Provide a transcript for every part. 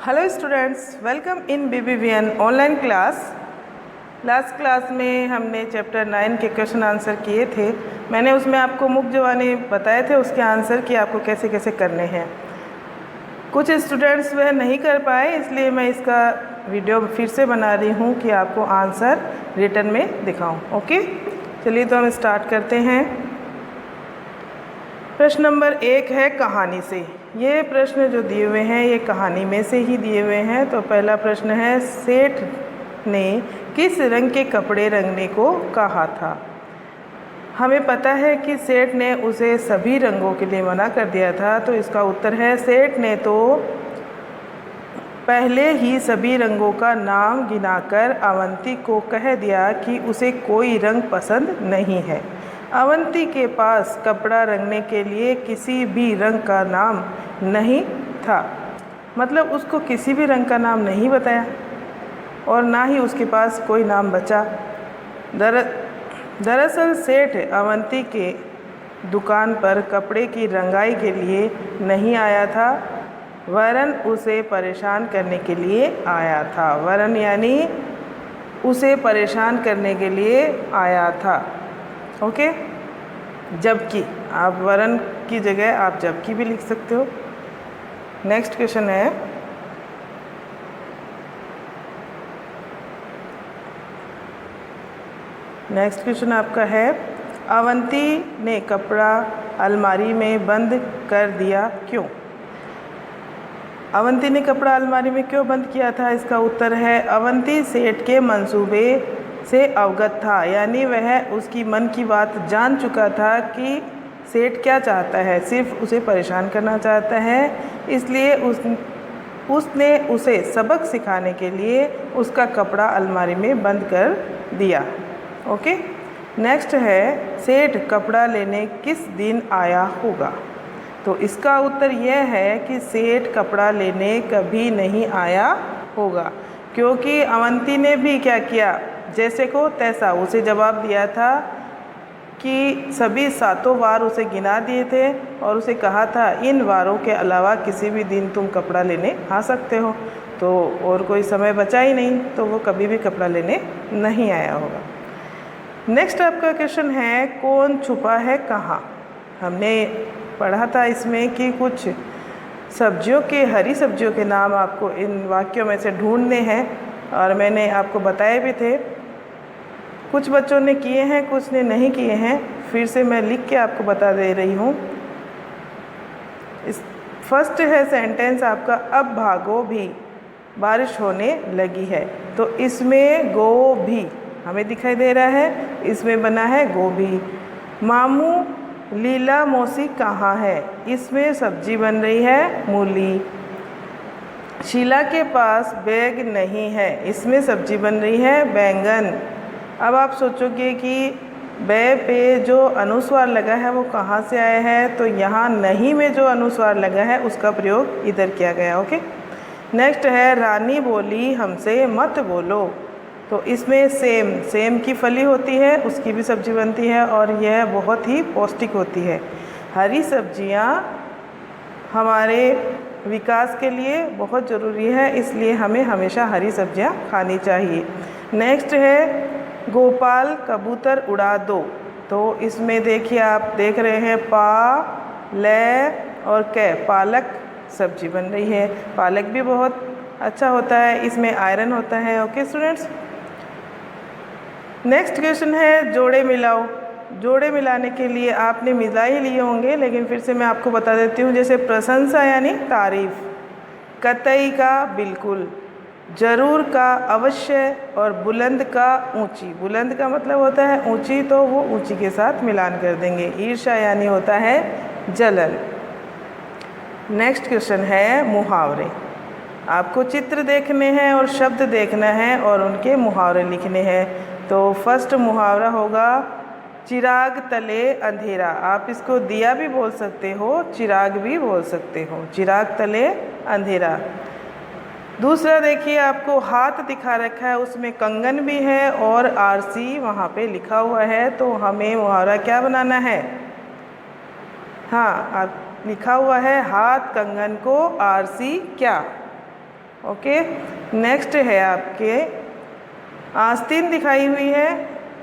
Hello students, welcome in BBVN online class. Last class में हमने chapter 9 के question answer किए थे। मैंने उसमें आपको मुख्य जवानी बताए थे, उसके आंसर कि आपको कैसे कैसे करने हैं। कुछ स्टूडेंट्स वह नहीं कर पाए, इसलिए मैं इसका वीडियो फिर से बना रही हूँ कि आपको आंसर रिटन में दिखाऊँ। ओके, चलिए तो हम स्टार्ट करते हैं। प्रश्न नंबर 1 है कहानी से। ये प्रश्न जो दिए हुए हैं ये कहानी में से ही दिए हुए हैं। तो पहला प्रश्न है, सेठ ने किस रंग के कपड़े रंगने को कहा था। हमें पता है कि सेठ ने उसे सभी रंगों के लिए मना कर दिया था, तो इसका उत्तर है सेठ ने तो पहले ही सभी रंगों का नाम गिनाकर अवंती को कह दिया कि उसे कोई रंग पसंद नहीं है। अवंती के पास कपड़ा रंगने के लिए किसी भी रंग का नाम नहीं था, मतलब उसको किसी भी रंग का नाम नहीं बताया और ना ही उसके पास कोई नाम बचा। दरअसल सेठ अवंती के दुकान पर कपड़े की रंगाई के लिए नहीं आया था, वरन उसे परेशान करने के लिए आया था। वरन यानी उसे परेशान करने के लिए आया था। ओके, जबकि आप वरन की जगह आप जबकि भी लिख सकते हो। नेक्स्ट क्वेश्चन है, नेक्स्ट क्वेश्चन आपका है, अवंती ने कपड़ा अलमारी में बंद कर दिया क्यों। अवंती ने कपड़ा अलमारी में क्यों बंद किया था। इसका उत्तर है, अवंती सेठ के मंसूबे से अवगत था, यानी वह उसकी मन की बात जान चुका था कि सेठ क्या चाहता है, सिर्फ उसे परेशान करना चाहता है। इसलिए उसने उसे सबक सिखाने के लिए उसका कपड़ा अलमारी में बंद कर दिया। ओके, नेक्स्ट है, सेठ कपड़ा लेने किस दिन आया होगा। तो इसका उत्तर यह है कि सेठ कपड़ा लेने कभी नहीं आया होगा, क्योंकि अवंती ने भी क्या किया, जैसे को तैसा उसे जवाब दिया था कि सभी 7 वार उसे गिना दिए थे और उसे कहा था इन वारों के अलावा किसी भी दिन तुम कपड़ा लेने आ सकते हो। तो और कोई समय बचा ही नहीं, तो वो कभी भी कपड़ा लेने नहीं आया होगा। नेक्स्ट आपका क्वेश्चन है, कौन छुपा है कहाँ। हमने पढ़ा था इसमें कि कुछ सब्जियों के, हरी सब्जियों के नाम आपको इन वाक्यों में से ढूंढने हैं और मैंने आपको बताए भी थे। कुछ बच्चों ने किए हैं, कुछ ने नहीं किए हैं। फिर से मैं लिख के आपको बता दे रही हूँ। इस फर्स्ट है सेंटेंस आपका, अब भागो भी बारिश होने लगी है। तो इसमें गो भी हमें दिखाई दे रहा है, इसमें बना है गोभी। मामू लीला मौसी कहाँ है, इसमें सब्जी बन रही है मूली। शीला के पास बैग नहीं है, इसमें सब्जी बन रही है बैंगन। अब आप सोचोगे कि बै पे जो अनुस्वार लगा है वो कहाँ से आया है, तो यहाँ नहीं में जो अनुस्वार लगा है उसका प्रयोग इधर किया गया। ओके, नेक्स्ट है, रानी बोली हमसे मत बोलो। तो इसमें सेम की फली होती है, उसकी भी सब्जी बनती है और यह बहुत ही पौष्टिक होती है। हरी सब्जियाँ हमारे विकास के लिए बहुत ज़रूरी है, इसलिए हमें हमेशा हरी सब्जियाँ खानी चाहिए। नेक्स्ट है, गोपाल कबूतर उड़ा दो। तो इसमें देखिए, आप देख रहे हैं पा, ले और कै, पालक सब्जी बन रही है। पालक भी बहुत अच्छा होता है, इसमें आयरन होता है। ओके स्टूडेंट्स, नेक्स्ट क्वेश्चन है, जोड़े मिलाओ। जोड़े मिलाने के लिए आपने मिला ही लिए होंगे, लेकिन फिर से मैं आपको बता देती हूँ। जैसे प्रशंसा यानी तारीफ, कतई का बिल्कुल, जरूर का अवश्य और बुलंद का ऊंची। बुलंद का मतलब होता है ऊंची, तो वो ऊंची के साथ मिलान कर देंगे। ईर्ष्या यानी होता है जलन। नेक्स्ट क्वेश्चन है, मुहावरे। आपको चित्र देखने हैं और शब्द देखना है और उनके मुहावरे लिखने हैं। तो फर्स्ट मुहावरा होगा, चिराग तले अंधेरा। आप इसको दिया भी बोल सकते हो, चिराग भी बोल सकते हो, चिराग तले अंधेरा। दूसरा देखिए, आपको हाथ दिखा रखा है, उसमें कंगन भी है और आरसी वहाँ पे लिखा हुआ है। तो हमें मुहावरा क्या बनाना है, हाँ, लिखा हुआ है हाथ कंगन को आरसी क्या। ओके, नेक्स्ट है आपके आस्तीन दिखाई हुई है,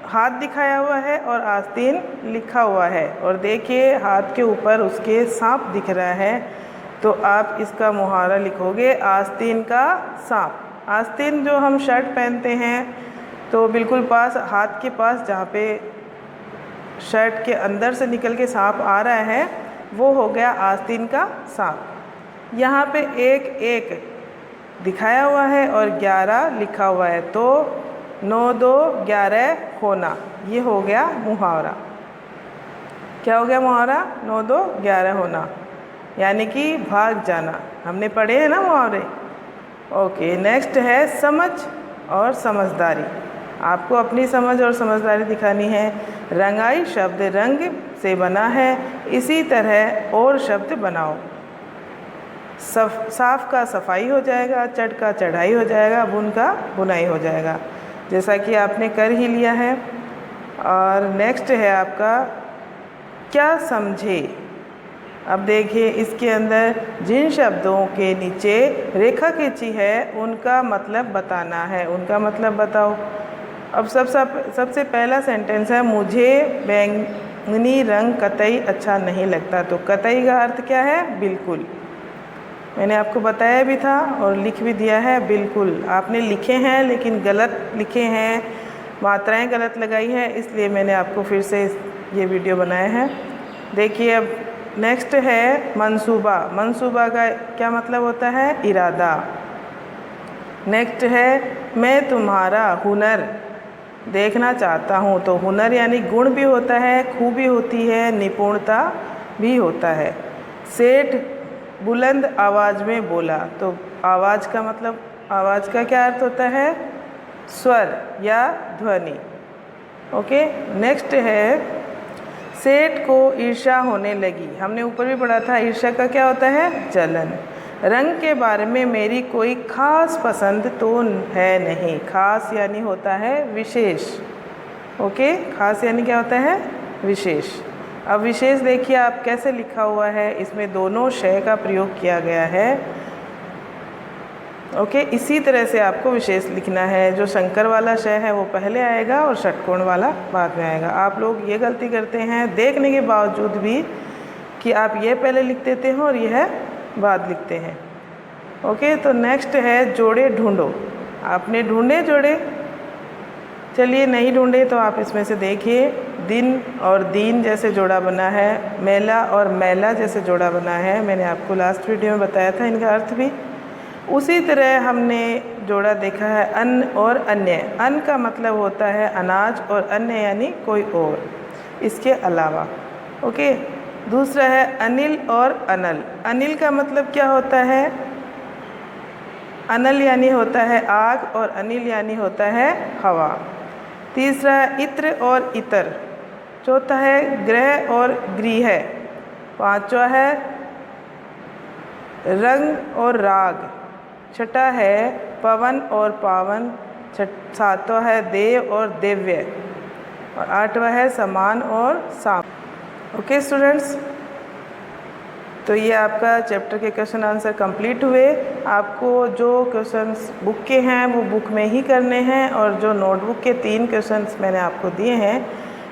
हाथ दिखाया हुआ है और आस्तीन लिखा हुआ है, और देखिए हाथ के ऊपर उसके सांप दिख रहा है, तो आप इसका मुहावरा लिखोगे आस्तीन का सांप। आस्तीन जो हम शर्ट पहनते हैं तो बिल्कुल पास, हाथ के पास जहाँ पे शर्ट के अंदर से निकल के सांप आ रहा है वो हो गया आस्तीन का सांप। यहाँ पे एक एक दिखाया हुआ है और 11 लिखा हुआ है, तो 9 2 11 होना, ये हो गया मुहावरा। क्या हो गया मुहावरा? 9 2 11 होना, यानी कि भाग जाना। हमने पढ़े हैं ना मुहावरे। ओके, नेक्स्ट है समझ और समझदारी। आपको अपनी समझ और समझदारी दिखानी है। रंगाई शब्द रंग से बना है, इसी तरह और शब्द बनाओ। साफ का सफाई हो जाएगा, चढ़ का चढ़ाई हो जाएगा, बुन का बुनाई हो जाएगा, जैसा कि आपने कर ही लिया है। और नेक्स्ट है आपका क्या समझे। अब देखिए इसके अंदर जिन शब्दों के नीचे रेखा खींची है उनका मतलब बताना है, उनका मतलब बताओ। अब सबसे पहला सेंटेंस है मुझे बैंगनी रंग कतई अच्छा नहीं लगता, तो कतई का अर्थ क्या है? बिल्कुल। मैंने आपको बताया भी था और लिख भी दिया है, बिल्कुल। आपने लिखे हैं लेकिन गलत लिखे हैं, मात्राएं गलत लगाई है, इसलिए मैंने आपको फिर से ये वीडियो बनाया है। देखिए अब नेक्स्ट है मंसूबा। मंसूबा का क्या मतलब होता है? इरादा। नेक्स्ट है मैं तुम्हारा हुनर देखना चाहता हूँ, तो हुनर यानी गुण भी होता है, खूबी होती है, निपुणता भी होता है। सेठ बुलंद आवाज़ में बोला, तो आवाज़ का मतलब, आवाज़ का क्या अर्थ होता है? स्वर या ध्वनि। ओके, नेक्स्ट है सेठ को ईर्ष्या होने लगी। हमने ऊपर भी पढ़ा था ईर्ष्या का क्या होता है? जलन। रंग के बारे में मेरी कोई खास पसंद तो है नहीं। खास यानी होता है विशेष। ओके, खास यानी क्या होता है? विशेष। अब विशेष देखिए आप कैसे लिखा हुआ है, इसमें दोनों शय का प्रयोग किया गया है। ओके, इसी तरह से आपको विशेष लिखना है। जो शंकर वाला शय है वो पहले आएगा और षटकोण वाला बाद में आएगा। आप लोग ये गलती करते हैं देखने के बावजूद भी कि आप ये पहले लिख देते हैं और यह बाद लिखते हैं। ओके, तो नेक्स्ट है जोड़े ढूंढो। आपने ढूंढे जोड़े? चलिए नहीं ढूंढे तो आप इसमें से देखिए, दिन और दीन जैसे जोड़ा बना है, मेला और मैला जैसे जोड़ा बना है। मैंने आपको लास्ट वीडियो में बताया था इनका अर्थ भी। उसी तरह हमने जोड़ा देखा है अन्न और अन्य। अन्न का मतलब होता है अनाज और अन्य यानी कोई और, इसके अलावा। ओके, दूसरा है अनिल और अनल। अनिल का मतलब क्या होता है? अनल यानी होता है आग और अनिल यानी होता है हवा। तीसरा है इत्र और इतर। चौथा है ग्रह और गृह। पांचवा है रंग और राग। छठा है पवन और पावन। सातवां है देव और दिव्य, और आठवां है समान और साम। ओके स्टूडेंट्स, तो ये आपका चैप्टर के क्वेश्चन आंसर कंप्लीट हुए। आपको जो क्वेश्चंस बुक के हैं वो बुक में ही करने हैं, और जो नोटबुक के 3 क्वेश्चंस मैंने आपको दिए हैं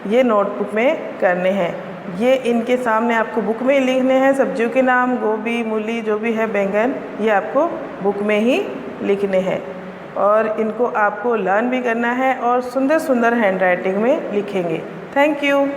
ये नोटबुक में करने हैं। ये इनके सामने आपको बुक में ही लिखने हैं। सब्जियों के नाम गोभी, मूली, जो भी है, बैंगन, ये आपको बुक में ही लिखने हैं, और इनको आपको लर्न भी करना है और सुंदर सुंदर हैंडराइटिंग में लिखेंगे। Thank you.